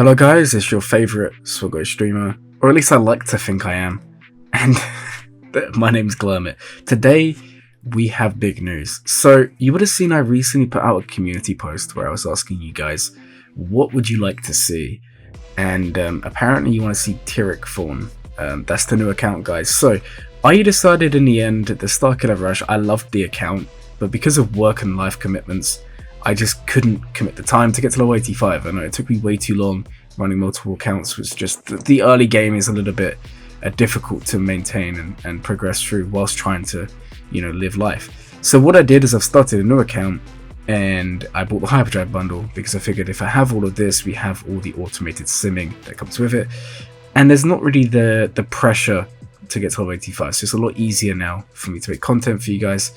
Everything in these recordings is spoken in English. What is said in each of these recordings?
Hello guys, it's your favourite Swaggo streamer, or at least I like to think I am, and my name's Glurmit. Today we have big news. So you would have seen I recently put out a community post where I was asking you guys, what would you like to see? And apparently you want to see Tyrek Fawn. That's the new account, guys. So I decided in the end, the Starkiller Rush, I loved the account, but because of work and life commitments, I just couldn't commit the time to get to level 85. I know it took me way too long running multiple accounts. Was just the early game is a little bit difficult to maintain and progress through whilst trying to, live life. So what I did is I've started a new account and I bought the Hyperdrive bundle because I figured if I have all of this, we have all the automated simming that comes with it, and there's not really the pressure to get to level 85. So it's a lot easier now for me to make content for you guys.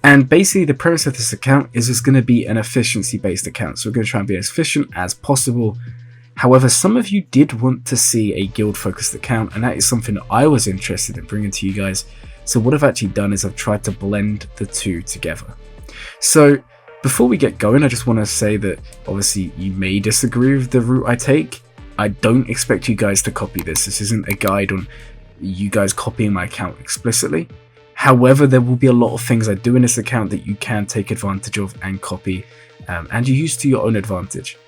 And basically the premise of this account is it's going to be an efficiency based account. So we're going to try and be as efficient as possible. However, some of you did want to see a guild focused account, and that is something that I was interested in bringing to you guys. So what I've actually done is I've tried to blend the two together. So before we get going, I just want to say that obviously you may disagree with the route I take. I don't expect you guys to copy this. This isn't a guide on you guys copying my account explicitly. However, there will be a lot of things I do in this account that you can take advantage of and copy, and you use to your own advantage.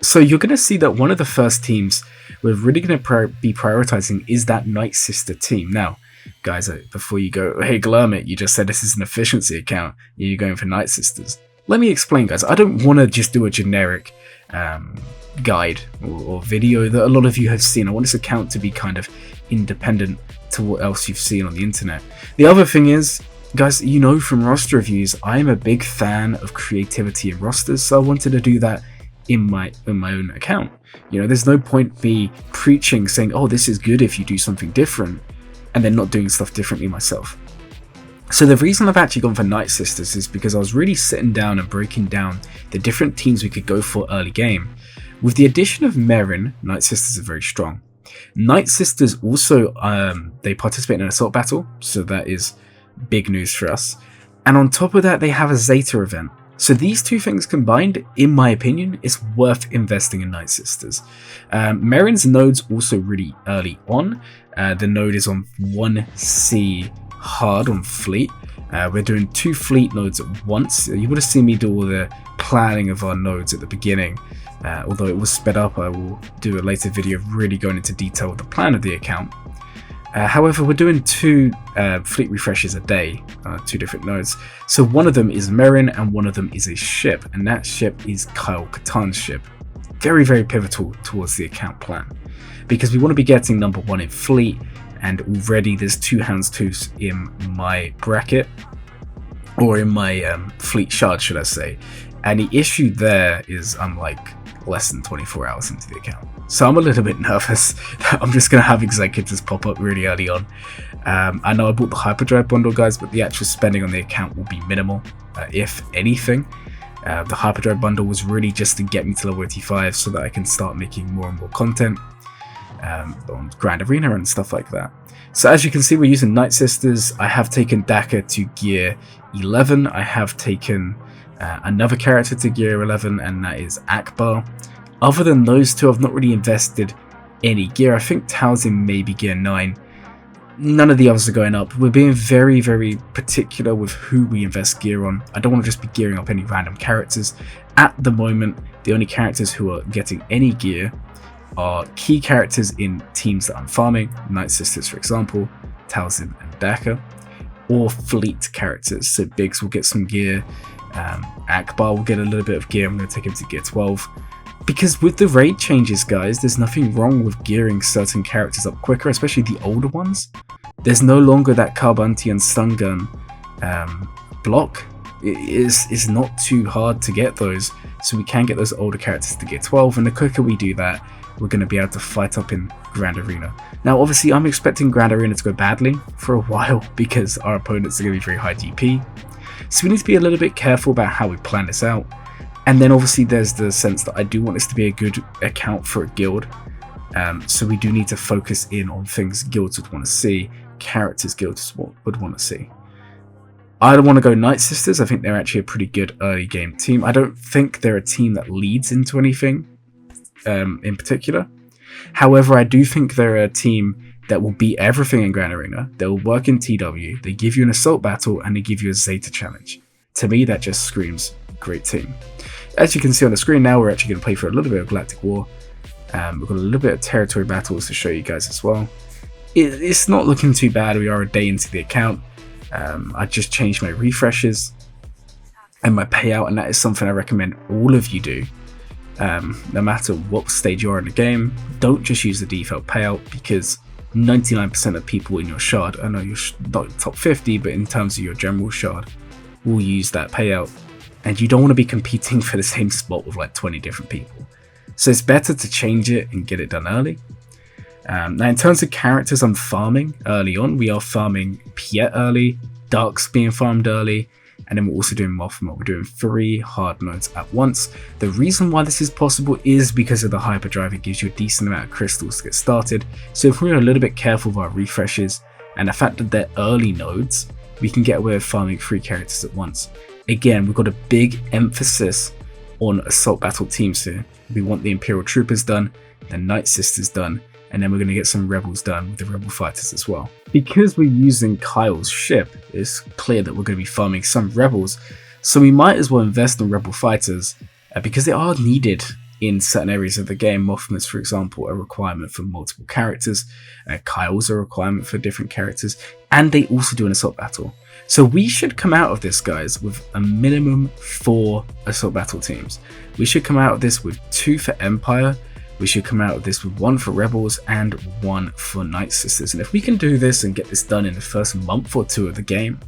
So you're going to see that one of the first teams we're really going to be prioritizing is that Night Sister team. Now, guys, before you go, hey Glurmit, you just said this is an efficiency account, you're going for Night Sisters. Let me explain, guys. I don't want to just do a generic guide or video that a lot of you have seen. I want this account to be kind of independent to what else you've seen on the internet. The other thing is, guys, from roster reviews, I'm a big fan of creativity in rosters, so I wanted to do that in my own account. There's no point me preaching saying, oh, this is good if you do something different, and then not doing stuff differently myself. So the reason I've actually gone for Night Sisters is because I was really sitting down and breaking down the different teams we could go for early game. With the addition of Merrin, Night Sisters are very strong. Night Sisters also, they participate in an assault battle, so that is big news for us. And on top of that, they have a Zeta event. So these two things combined, in my opinion, it's worth investing in Night Sisters. Merrin's node's also really early on. The node is on 1C hard on fleet. We're doing 2 fleet nodes at once. You would have seen me do all the planning of our nodes at the beginning. Although it was sped up, I will do a later video really going into detail with the plan of the account. However, we're doing 2 fleet refreshes a day, 2 different nodes. So one of them is Merrin and one of them is a ship, and that ship is Kyle Katan's ship. Very, very pivotal towards the account plan, because we want to be getting number 1 in fleet, and already there's 2 Houndstooths in my bracket, or in my fleet shard, should I say. And the issue there is I'm like less than 24 hours into the account. So I'm a little bit nervous that I'm just going to have executives pop up really early on. I know I bought the Hyperdrive bundle, guys, but the actual spending on the account will be minimal, if anything. The Hyperdrive bundle was really just to get me to level 85 so that I can start making more and more content on Grand Arena and stuff like that. So as you can see, we're using Night Sisters. I have taken Daka to gear 11. I have taken another character to gear 11, and that is Akbar. Other than those two, I've not really invested any gear. I think Talzin may be gear 9. None of the others are going up. We're being very, very particular with who we invest gear on. I don't want to just be gearing up any random characters. At the moment, the only characters who are getting any gear are key characters in teams that I'm farming, Night Sisters for example, Talzin and Daka, or fleet characters. So Biggs will get some gear, Akbar will get a little bit of gear. I'm going to take him to gear 12. Because with the raid changes, guys, there's nothing wrong with gearing certain characters up quicker, especially the older ones. There's no longer that Carbunti and Stun Gun block. It is not too hard to get those, so we can get those older characters to gear 12, and the quicker we do that, we're going to be able to fight up in Grand Arena. Now, obviously, I'm expecting Grand Arena to go badly for a while because our opponents are going to be very high DP. So we need to be a little bit careful about how we plan this out. And then obviously there's the sense that I do want this to be a good account for a guild. So we do need to focus in on things guilds would want to see, characters guilds would want to see. I don't want to go Night Sisters. I think they're actually a pretty good early game team. I don't think they're a team that leads into anything. in particular. However, I do think they're a team that will beat everything in Grand Arena. They'll work in TW, they give you an assault battle, and they give you a Zeta challenge. To me, that just screams great team. As you can see on the screen now, we're actually going to play for a little bit of Galactic War. We've got a little bit of territory battles to show you guys as well. It's not looking too bad. We are a day into the account. I just changed my refreshes and my payout, and that is something I recommend all of you do. No matter what stage you are in the game, don't just use the default payout, because 99% of people in your shard, I know you're not top 50, but in terms of your general shard, will use that payout, and you don't want to be competing for the same spot with like 20 different people. So it's better to change it and get it done early. Now in terms of characters I'm farming early on, we are farming Piet early, Dark's being farmed early, and then we're also doing Mothma. We're doing 3 hard modes at once. The reason why this is possible is because of the hyperdrive. It gives you a decent amount of crystals to get started. So if we're a little bit careful with our refreshes and the fact that they're early nodes, we can get away with farming 3 characters at once. Again, we've got a big emphasis on assault battle teams here. We want the Imperial Troopers done, the Night Sisters done, and then we're going to get some Rebels done with the Rebel Fighters as well. Because we're using Kyle's ship, it's clear that we're going to be farming some Rebels, so we might as well invest in Rebel Fighters because they are needed in certain areas of the game. Mothma's, for example, a requirement for multiple characters, Kyle's a requirement for different characters, and they also do an assault battle. So we should come out of this, guys, with a minimum 4 assault battle teams. We should come out of this with 2 for Empire. We should come out of this with 1 for Rebels and 1 for Night Sisters. And if we can do this and get this done in the first month or 2 of the game,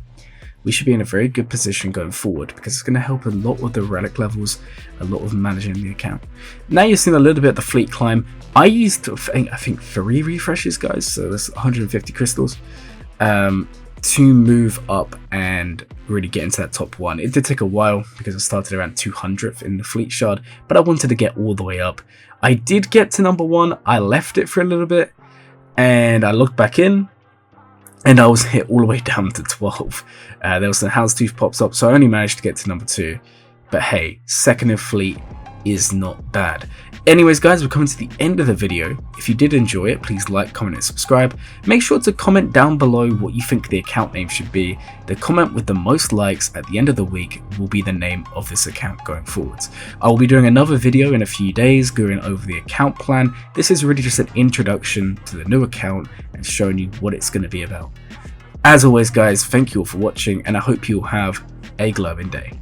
we should be in a very good position going forward, because it's going to help a lot with the relic levels, a lot of managing the account. Now you've seen a little bit of the fleet climb. I used, I think 3 refreshes, guys, so that's 150 crystals, to move up and really get into that top 1. It did take a while because I started around 200th in the fleet shard, but I wanted to get all the way up. I did get to number 1, I left it for a little bit, and I looked back in, and I was hit all the way down to 12. There was some Houndstooth pops up, so I only managed to get to number 2. But hey, 2nd in fleet is not bad. Anyways, guys, we're coming to the end of the video. If you did enjoy it, please like, comment, and subscribe. Make sure to comment down below what you think the account name should be. The comment with the most likes at the end of the week will be the name of this account going forwards. I will be doing another video in a few days going over the account plan. This is really just an introduction to the new account and showing you what it's going to be about. As always, guys, thank you all for watching, and I hope you'll have a glowing day.